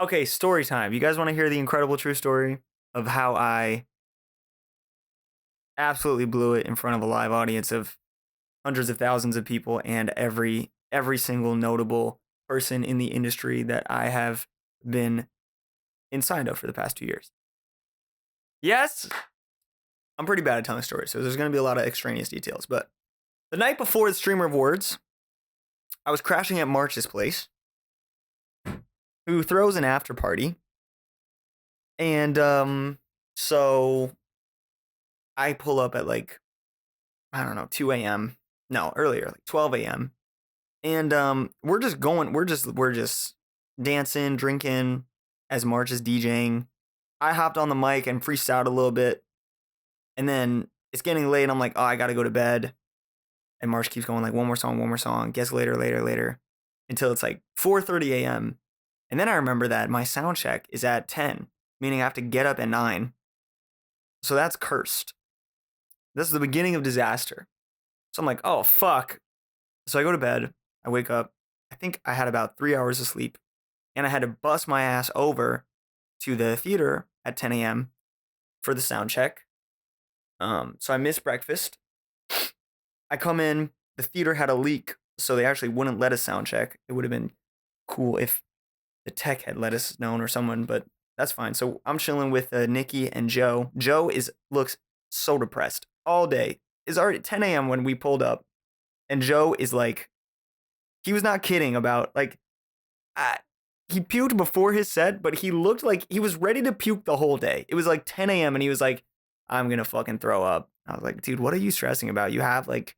Okay, story time. You guys want to hear the incredible true story of how I absolutely blew it in front of a live audience of hundreds of thousands of people and every single notable person in the industry that I have been inside of for the past 2 years. Yes, I'm pretty bad at telling stories, so there's going to be a lot of extraneous details. But the night before the Streamer Awards, I was crashing at March's place, who throws an after party, and so I pull up at like, I don't know, 2 a.m. No, earlier, like 12 a.m. And we're just going, we're just dancing, drinking as March is DJing. I hopped on the mic and freestyled a little bit, and then it's getting late. I'm like, oh, I gotta go to bed. And March keeps going like one more song, gets later, until it's like 4:30 a.m. And then I remember that my sound check is at 10, meaning I have to get up at 9. So that's cursed. This is the beginning of disaster. So I'm like, oh fuck. So I go to bed. I wake up. I think I had about 3 hours of sleep, and I had to bust my ass over to the theater at 10 a.m. for the sound check. So I missed breakfast. I come in. The theater had a leak, so they actually wouldn't let us sound check. It would have been cool if the tech had let us know or someone, but that's fine. So I'm chilling with Nikki and Joe. Joe looks so depressed all day. It's already 10 a.m. when we pulled up, and Joe is like, he was not kidding about like, he puked before his set, but he looked like he was ready to puke the whole day. It was like 10 a.m. and he was like, I'm gonna fucking throw up. I was like, dude, what are you stressing about? You have like,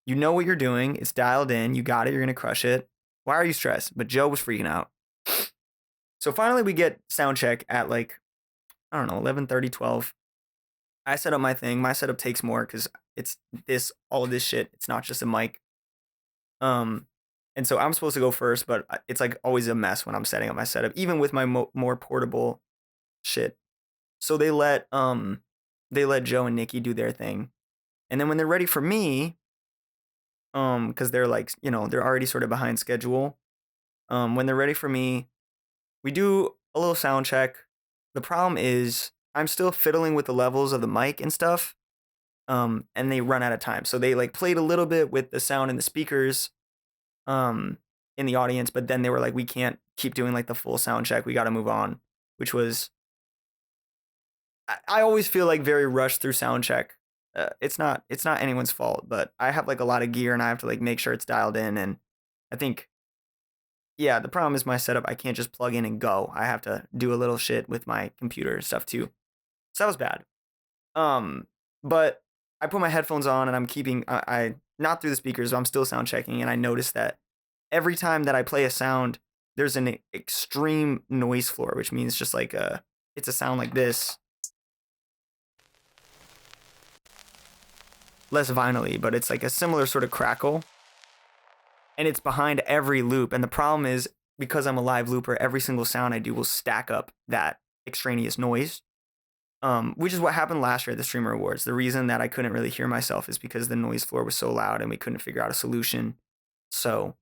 you know what you're doing. It's dialed in. You got it. You're gonna crush it. Why are you stressed? But Joe was freaking out. So finally we get sound check at like, I don't know, 11:30, 12. I set up my thing. My setup takes more because it's all of this shit. It's not just a mic. Um, and so I'm supposed to go first, but it's like always a mess when I'm setting up my setup, even with my more portable shit. So they let Joe and Nikki do their thing, and then when they're ready for me, because they're like, they're already sort of behind schedule. When they're ready for me, we do a little sound check. The problem is I'm still fiddling with the levels of the mic and stuff. And they run out of time. So they like played a little bit with the sound and the speakers in the audience, but then they were like, we can't keep doing like the full sound check. We got to move on, which was, I always feel like very rushed through sound check. It's not anyone's fault, but I have like a lot of gear and I have to like make sure it's dialed in. And I think, yeah, the problem is my setup. I can't just plug in and go. I have to do a little shit with my computer and stuff too. So that was bad. But I put my headphones on and I'm keeping, I not through the speakers, but I'm still sound checking. And I noticed that every time that I play a sound, there's an extreme noise floor, which means just like it's a sound like this. Less vinily, but it's like a similar sort of crackle. And it's behind every loop. And the problem is, because I'm a live looper, every single sound I do will stack up that extraneous noise. Which is what happened last year at the Streamer Awards. The reason that I couldn't really hear myself is because the noise floor was so loud and we couldn't figure out a solution. So,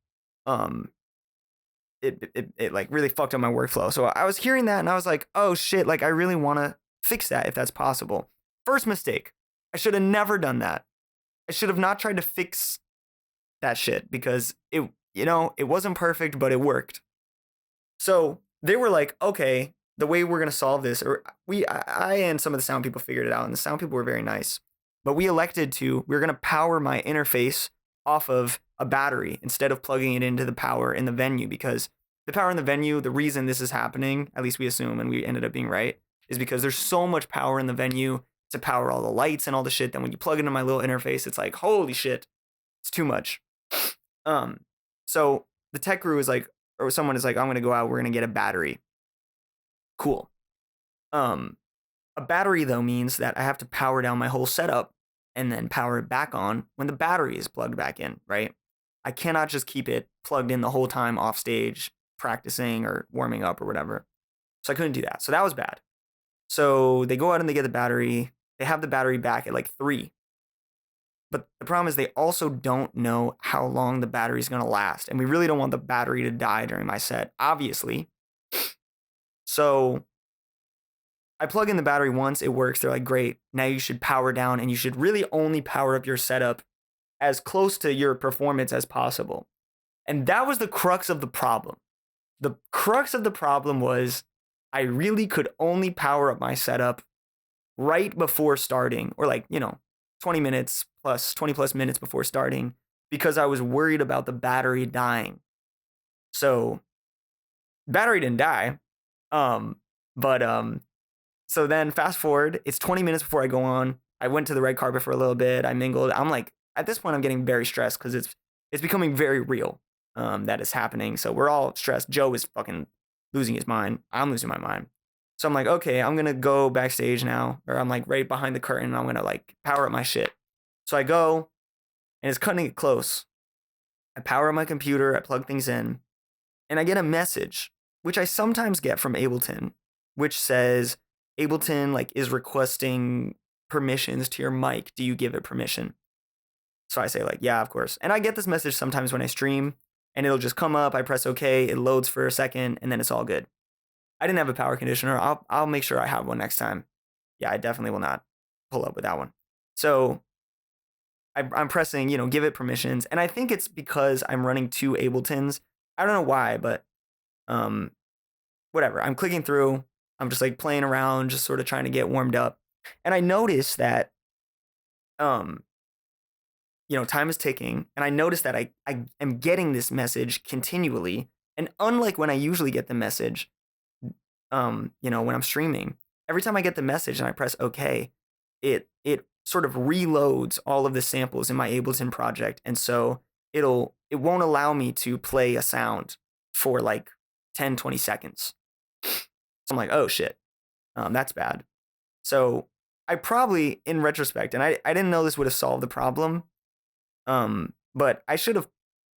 it like really fucked up my workflow. So I was hearing that and I was like, oh shit, like I really want to fix that if that's possible. First mistake. I should have never done that. I should have not tried to fix that shit because it wasn't perfect, but it worked. So they were like, okay, the way we're gonna solve this, or I and some of the sound people figured it out, and the sound people were very nice. But we were gonna power my interface off of a battery instead of plugging it into the power in the venue, because the power in the venue, the reason this is happening, at least we assume, and we ended up being right, is because there's so much power in the venue to power all the lights and all the shit. Then when you plug it into my little interface, it's like, holy shit, it's too much. So the tech crew is like, or someone is like, I'm gonna go out, we're gonna get a battery. Cool. A battery though means that I have to power down my whole setup and then power it back on when the battery is plugged back in, right? I cannot just keep it plugged in the whole time off stage, practicing or warming up or whatever. So I couldn't do that. So that was bad. So they go out and they get the battery. They have the battery back at like 3. But the problem is they also don't know how long the battery is going to last. And we really don't want the battery to die during my set, obviously. So I plug in the battery once, it works. They're like, great. Now you should power down and you should really only power up your setup as close to your performance as possible. And that was the crux of the problem. The crux of the problem was I really could only power up my setup right before starting, or like, 20 minutes plus 20 plus minutes before starting, because I was worried about the battery dying. So battery didn't die. But so then fast forward, it's 20 minutes before I go on. I went to the red carpet for a little bit. I mingled. I'm like, at this point, I'm getting very stressed because it's becoming very real that is happening. So we're all stressed. Joe is fucking losing his mind. I'm losing my mind. So I'm like, okay, I'm going to go backstage now, or I'm like right behind the curtain. And I'm going to like power up my shit. So I go and it's cutting it close. I power up my computer. I plug things in and I get a message, which I sometimes get from Ableton, which says Ableton like is requesting permissions to your mic. Do you give it permission? So I say like, yeah, of course. And I get this message sometimes when I stream and it'll just come up. I press okay. It loads for a second and then it's all good. I didn't have a power conditioner. I'll make sure I have one next time. Yeah, I definitely will not pull up with that one. So I'm pressing, give it permissions. And I think it's because I'm running 2 Abletons. I don't know why, but whatever. I'm clicking through. I'm just like playing around, just sort of trying to get warmed up. And I noticed that, time is ticking. And I noticed that I am getting this message continually. And unlike when I usually get the message, when I'm streaming, every time I get the message and I press OK, it sort of reloads all of the samples in my Ableton project. And so it won't allow me to play a sound for like 10, 20 seconds. So I'm like, oh shit, that's bad. So I probably, in retrospect, and I didn't know this would have solved the problem, but I should have,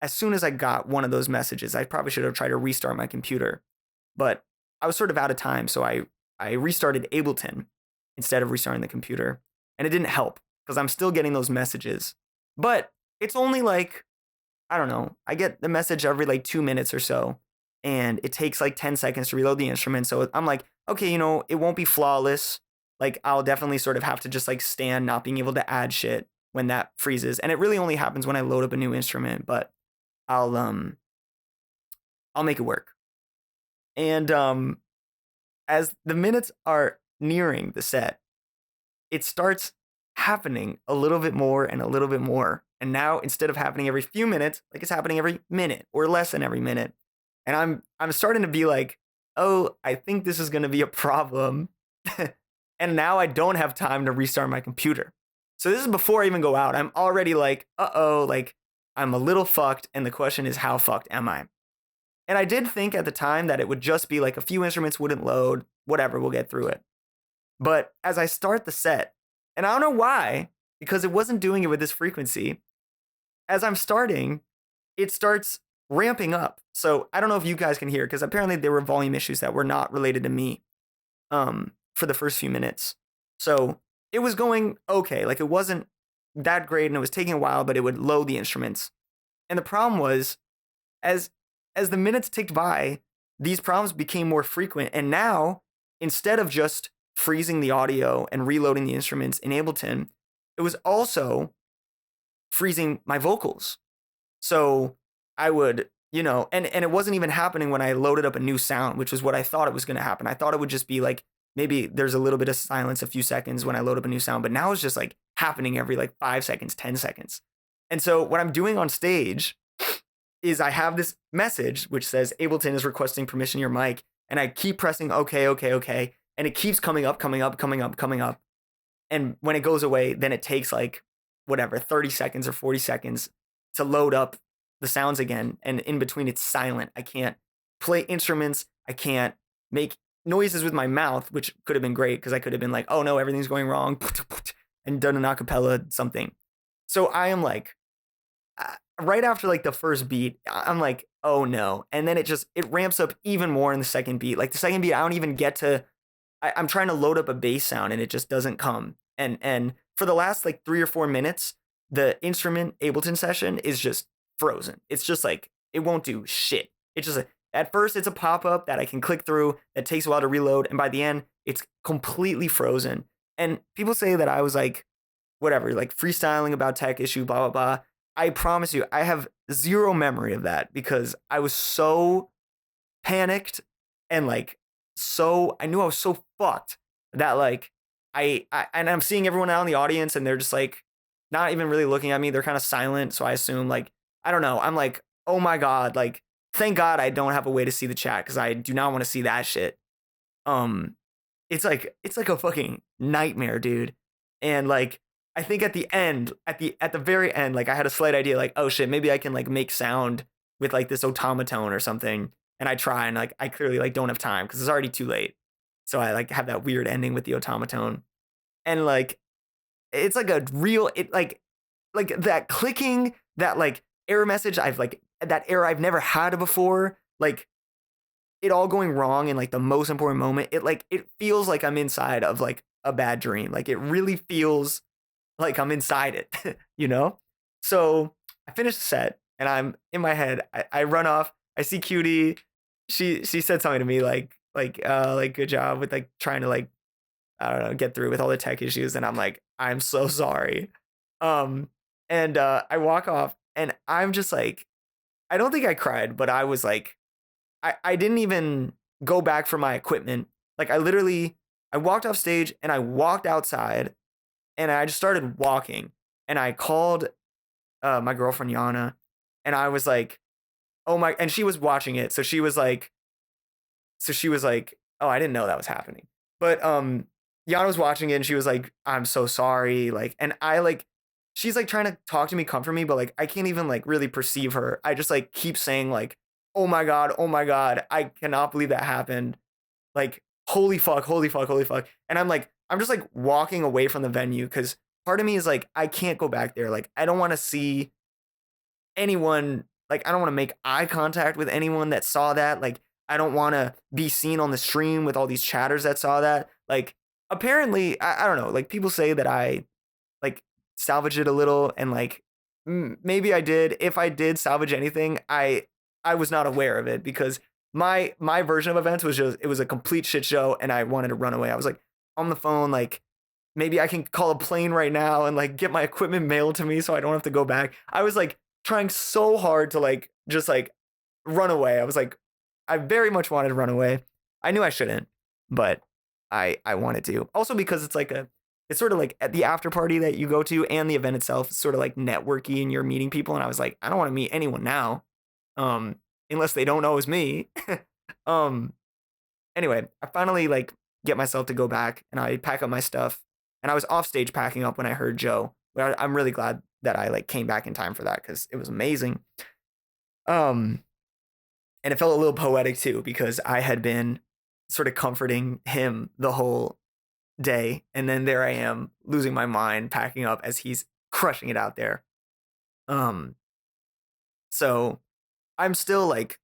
as soon as I got one of those messages, I probably should have tried to restart my computer. But I was sort of out of time, so I restarted Ableton instead of restarting the computer. And it didn't help because I'm still getting those messages. But it's only like, I don't know, I get the message every like 2 minutes or so. And it takes like 10 seconds to reload the instrument. So I'm like, okay, it won't be flawless. Like I'll definitely sort of have to just like stand not being able to add shit when that freezes. And it really only happens when I load up a new instrument, but I'll make it work. And as the minutes are nearing the set, it starts happening a little bit more and a little bit more. And now instead of happening every few minutes, like it's happening every minute or less than every minute. And I'm starting to be like, oh, I think this is going to be a problem. And now I don't have time to restart my computer. So this is before I even go out. I'm already like, uh-oh, like I'm a little fucked. And the question is, how fucked am I? And I did think at the time that it would just be like a few instruments wouldn't load, whatever, we'll get through it. But as I start the set, and I don't know why, because it wasn't doing it with this frequency, as I'm starting, it starts ramping up. So I don't know if you guys can hear, because apparently there were volume issues that were not related to me for the first few minutes. So it was going okay. Like it wasn't that great and it was taking a while, but it would load the instruments. And the problem was, as the minutes ticked by, these problems became more frequent. And now, instead of just freezing the audio and reloading the instruments in Ableton, it was also freezing my vocals. So I would, and it wasn't even happening when I loaded up a new sound, which was what I thought it was going to happen. I thought it would just be like, maybe there's a little bit of silence, a few seconds when I load up a new sound, but now it's just like happening every like 5 seconds, 10 seconds. And so what I'm doing on stage is I have this message which says Ableton is requesting permission to your mic, and I keep pressing okay, okay, okay. And it keeps coming up. And when it goes away, then it takes like, whatever, 30 seconds or 40 seconds to load up the sounds again. And in between, it's silent. I can't play instruments. I can't make noises with my mouth, which could have been great because I could have been like, oh no, everything's going wrong, and done an acapella something. So I am like, right after like the first beat, I'm like, oh no. And then it ramps up even more in the second beat. Like the second beat, I don't even get to, I'm trying to load up a bass sound and it just doesn't come. And for the last like 3 or 4 minutes, the instrument Ableton session is just frozen. It's just like, it won't do shit. It's just at first it's a pop-up that I can click through that takes a while to reload, and by the end it's completely frozen. And people say that I was like whatever, like freestyling about tech issue, blah blah blah. I promise you, I have zero memory of that because I was so panicked and like so I knew I was so fucked that like I and I'm seeing everyone out in the audience and they're just like not even really looking at me. They're kind of silent, so I assume like I don't know. I'm like, "Oh my god, like thank God I don't have a way to see the chat cuz I do not want to see that shit." Um it's like a fucking nightmare, dude. And like I think at the end, at the very end, like I had a slight idea, like, oh shit, maybe I can like make sound with like this automaton or something. And I try and like I clearly like don't have time because it's already too late. So I like have that weird ending with the automaton. And like it's like a real it like that clicking, that like error message I've like that error I've never had before. Like it all going wrong in like the most important moment, it feels like I'm inside of like a bad dream. Like it really feels like I'm inside it, you know? So I finished the set and I'm in my head. I run off. I see Cutie. She said something to me like good job with like trying to like I don't know get through with all the tech issues. And I'm like I'm so sorry. Um and I walk off and I'm just like I don't think I cried, but I was like I didn't even go back for my equipment. Like I walked off stage and I walked outside and I just started walking and I called my girlfriend Yana and I was like, oh my, and she was watching it. So she was like, oh, I didn't know that was happening. But Yana was watching it and she was like, I'm so sorry. Like, and I like, she's like trying to talk to me, comfort me, but like I can't even like really perceive her. I just like keep saying like, oh my God, I cannot believe that happened. Like, holy fuck, holy fuck, holy fuck. And I'm like, I'm just like walking away from the venue because part of me is like, I can't go back there. Like, I don't want to see anyone, like, I don't want to make eye contact with anyone that saw that. Like, I don't want to be seen on the stream with all these chatters that saw that. Like, apparently, I don't know, like, people say that I like salvaged it a little and like maybe I did. If I did salvage anything, I was not aware of it because my version of events was just it was a complete shit show and I wanted to run away. I was like on the phone like maybe I can call a plane right now and like get my equipment mailed to me so I don't have to go back. I was like trying so hard to like just like run away. I was like I very much wanted to run away. I knew I shouldn't, but I wanted to. Also because it's sort of like at the after party that you go to and the event itself is sort of like networky and you're meeting people and I was like I don't want to meet anyone now. Um unless they don't know it's me. um anyway, I finally like get myself to go back and I pack up my stuff and I was off stage packing up when I heard Joe. But I'm really glad that I like came back in time for that cuz it was amazing. Um and it felt a little poetic too because I had been sort of comforting him the whole day and then there I am losing my mind packing up as he's crushing it out there. Um so I'm still like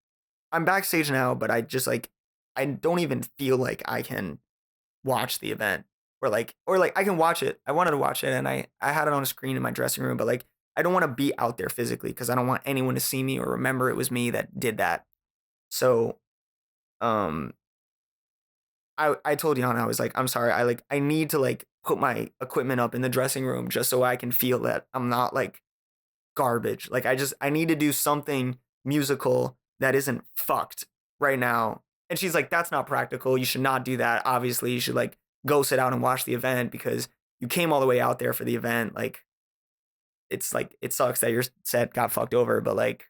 I'm backstage now, but I just like I don't even feel like I can watch the event or like I can watch it. I wanted to watch it and I had it on a screen in my dressing room, but like I don't want to be out there physically because I don't want anyone to see me or remember it was me that did that. So um I told Yana I was like I'm sorry. I need to like put my equipment up in the dressing room just so I can feel that I'm not like garbage. Like I need to do something musical that isn't fucked right now. And she's like, that's not practical. You should not do that. Obviously, you should like go sit out and watch the event because you came all the way out there for the event. Like it sucks that your set got fucked over, but like,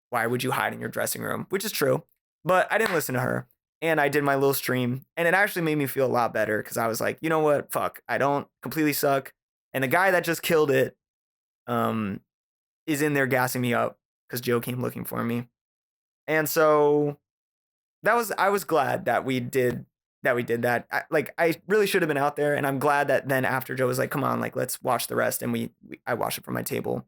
why would you hide in your dressing room? Which is true. But I didn't listen to her. And I did my little stream. And it actually made me feel a lot better because I was like, you know what? Fuck. I don't completely suck. And the guy that just killed it, is in there gassing me up because Joe came looking for me. And so I was glad that we did that. I really should have been out there and I'm glad that then after Joe was like, come on, like let's watch the rest and I watched it from my table.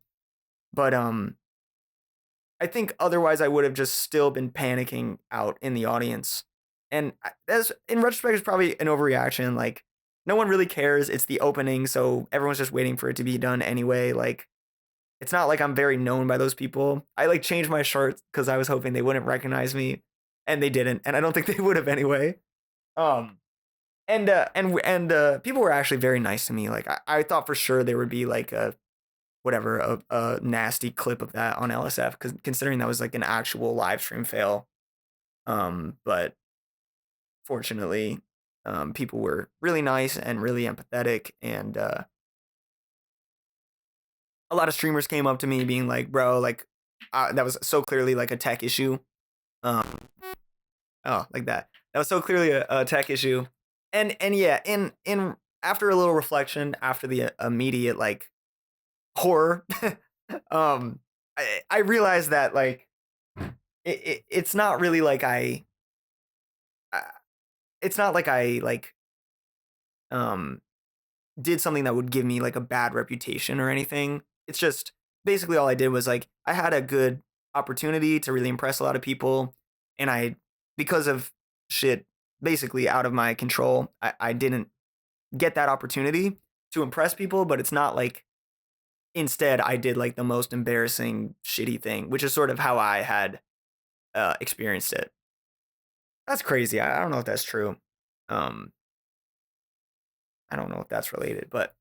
But I think otherwise I would have just still been panicking out in the audience. And as in retrospect is probably an overreaction. Like no one really cares. It's the opening, so everyone's just waiting for it to be done anyway. Like it's not like I'm very known by those people. I like changed my shirt because I was hoping they wouldn't recognize me. and they didn't, and I don't think they would have anyway. Um, and people were actually very nice to me. Like I thought for sure there would be like a whatever a nasty clip of that on LSF, because considering that was like an actual live stream fail. But fortunately, people were really nice and really empathetic, and a lot of streamers came up to me being like, "Bro, like that was so clearly like a tech issue." Um, oh, like that. That was so clearly a tech issue, and yeah, in after a little reflection, after the immediate like horror, um, I realized that like it's not really like I it's not like I like um did something that would give me like a bad reputation or anything. It's just basically all I did was like I had a good opportunity to really impress a lot of people, and I, because of shit basically out of my control, I didn't get that opportunity to impress people. But it's not like instead I did like the most embarrassing shitty thing, which is sort of how I had experienced it. That's crazy. I don't know if that's true. Um, I don't know if that's related, but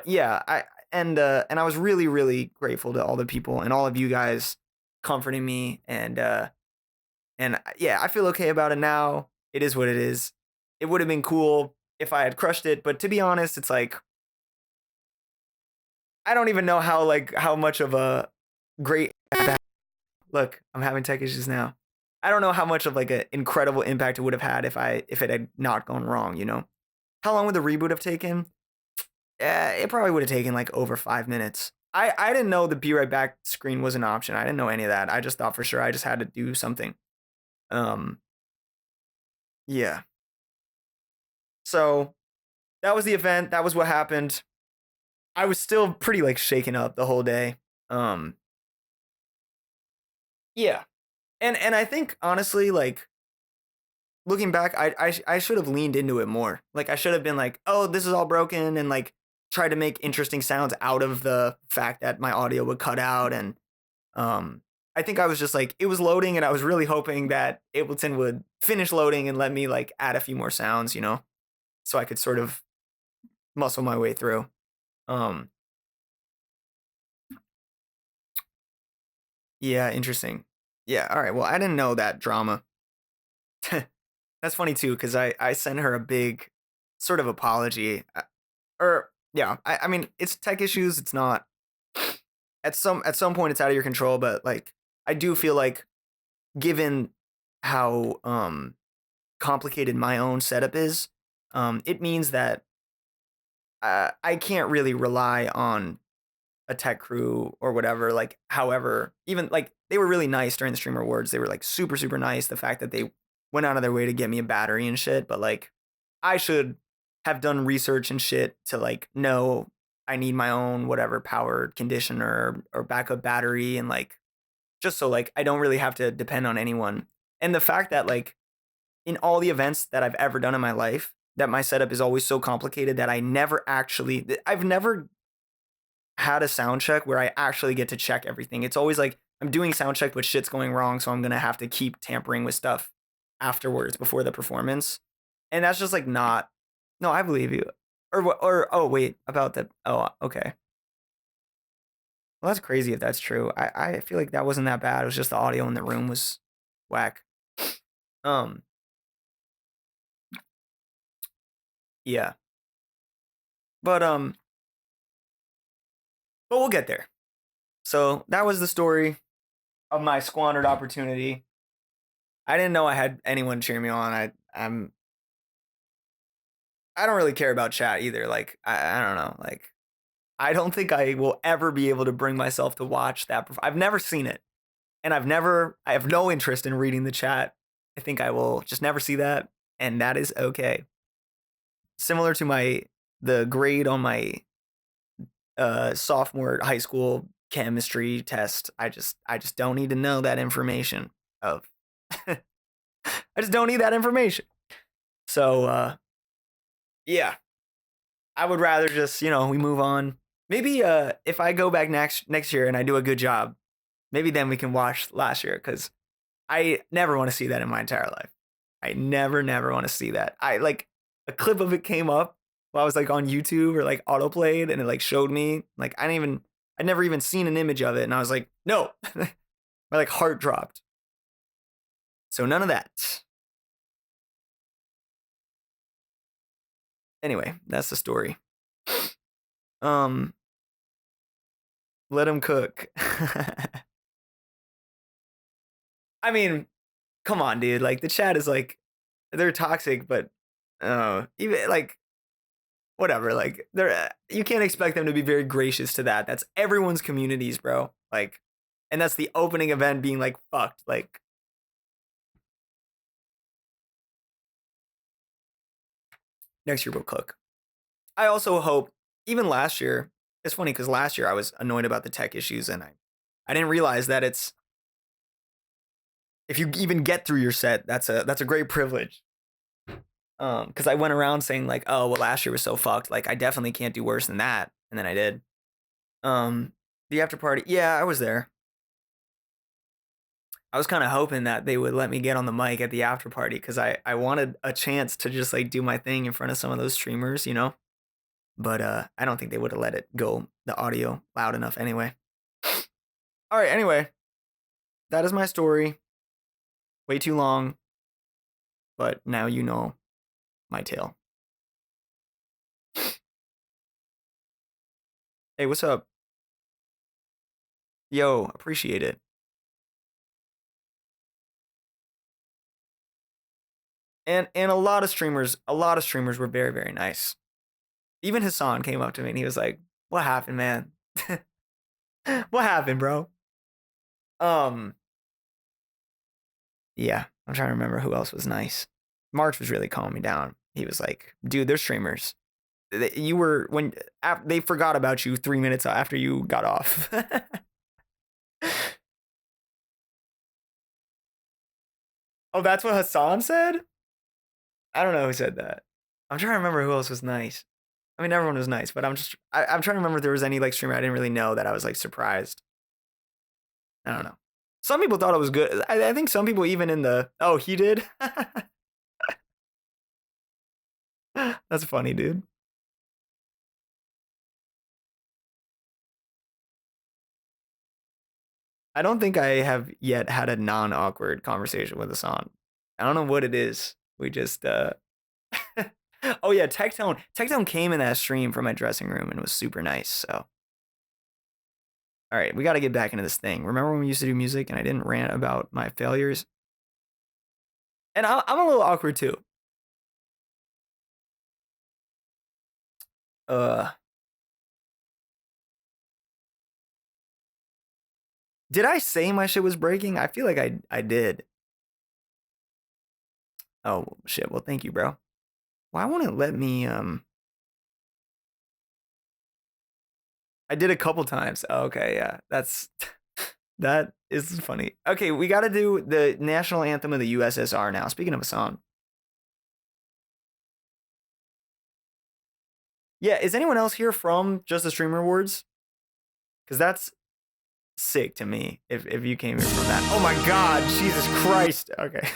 yeah, and I was really really grateful to all the people and all of you guys comforting me, and yeah, I feel okay about it now. It is what it is. It would have been cool if I had crushed it, but to be honest, it's like I don't even know how much of a great look. I'm having tech issues now. I don't know how much of like an incredible impact it would have had if it had not gone wrong. You know, how long would the reboot have taken? It probably would have taken like over 5 minutes. I didn't know the be right back screen was an option. I didn't know any of that. I just thought for sure I just had to do something. Um, yeah. So that was the event. That was what happened. I was still pretty like shaken up the whole day. Um, yeah. And I think honestly, like looking back, I should have leaned into it more. Like I should have been like, oh, this is all broken, and like try to make interesting sounds out of the fact that my audio would cut out. And um, I think I was just like, it was loading, and I was really hoping that Ableton would finish loading and let me like add a few more sounds, you know, so I could sort of muscle my way through. Um, yeah, interesting. Yeah, all right. Well, I didn't know that drama. That's funny too, because I sent her a big sort of apology. Or yeah, I mean it's tech issues. It's not at some point it's out of your control, but like I do feel like given how complicated my own setup is, it means that I can't really rely on a tech crew or whatever. Like, however, even like they were really nice during the Streamer Awards. They were like super super nice. The fact that they went out of their way to get me a battery and shit, but like I should have done research and shit to like know I need my own whatever powered conditioner or backup battery, and like just so like I don't really have to depend on anyone. And the fact that like in all the events that I've ever done in my life, that my setup is always so complicated that I've never had a sound check where I actually get to check everything. It's always like I'm doing sound check, but shit's going wrong, so I'm gonna have to keep tampering with stuff afterwards before the performance, and that's just like not. No, I believe you. Or oh wait, about that. Oh, okay. Well, that's crazy if that's true. I feel like that wasn't that bad. It was just the audio in the room was whack. Um, yeah, but but we'll get there. So that was the story of my squandered opportunity. I didn't know I had anyone cheer me on. I don't really care about chat either. Like I don't know. Like I don't think I will ever be able to bring myself to watch that. I've never seen it, and I have no interest in reading the chat. I think I will just never see that, and that is okay. Similar to the grade on my sophomore high school chemistry test. I just don't need to know that information of I just don't need that information. So yeah, I would rather just, you know, we move on. Maybe if I go back next year and I do a good job, maybe then we can watch last year, cuz I never want to see that in my entire life. I never want to see that. I like a clip of it came up while I was like on YouTube or like autoplayed and it like showed me like I'd never even seen an image of it and I was like, no. My like heart dropped. So none of that. Anyway, that's the story. Let him cook. I mean, come on, dude. Like the chat is like they're toxic, but even like whatever. Like they're you can't expect them to be very gracious to that. That's everyone's communities, bro. Like, and that's the opening event being like fucked. Like, next year we'll cook. I also hope. Even last year, it's funny because last year I was annoyed about the tech issues, and I didn't realize that it's if you even get through your set, that's a great privilege. Because I went around saying like, oh well, last year was so fucked. Like I definitely can't do worse than that, and then I did. The after party, yeah, I was there. I was kind of hoping that they would let me get on the mic at the after party because I wanted a chance to just like do my thing in front of some of those streamers, you know. But I don't think they would have let it go the audio loud enough anyway. All right, anyway, that is my story. Way too long, but now you know my tale. Hey, what's up? Yo, appreciate it. And a lot of streamers were very nice. Even Hassan came up to me and he was like, "What happened, man? What happened, bro?" Yeah, I'm trying to remember who else was nice. March was really calming me down. He was like, "Dude, they're streamers. You were when they forgot about you 3 minutes after you got off." Oh, that's what Hassan said? I don't know who said that. I'm trying to remember who else was nice. I mean, everyone was nice, but I'm trying to remember if there was any like streamer I didn't really know that I was like surprised. I don't know. Some people thought it was good. I think some people even in the he did. That's funny, dude. I don't think I have yet had a non-awkward conversation with Hassan. I don't know what it is. We just oh yeah, Tectone came in that stream from my dressing room and was super nice. So all right, we got to get back into this thing. Remember when we used to do music and I didn't rant about my failures? And I'm a little awkward too. Did I say my shit was breaking? I feel like I did. Oh shit. Well, thank you, bro. Why won't it let me I did a couple times. Oh, okay, yeah. That is funny. Okay, we got to do the national anthem of the USSR now. Speaking of a song. Yeah, is anyone else here from Just the Streamer Awards? Cuz that's sick to me if you came here from that. Oh my god, Jesus Christ. Okay.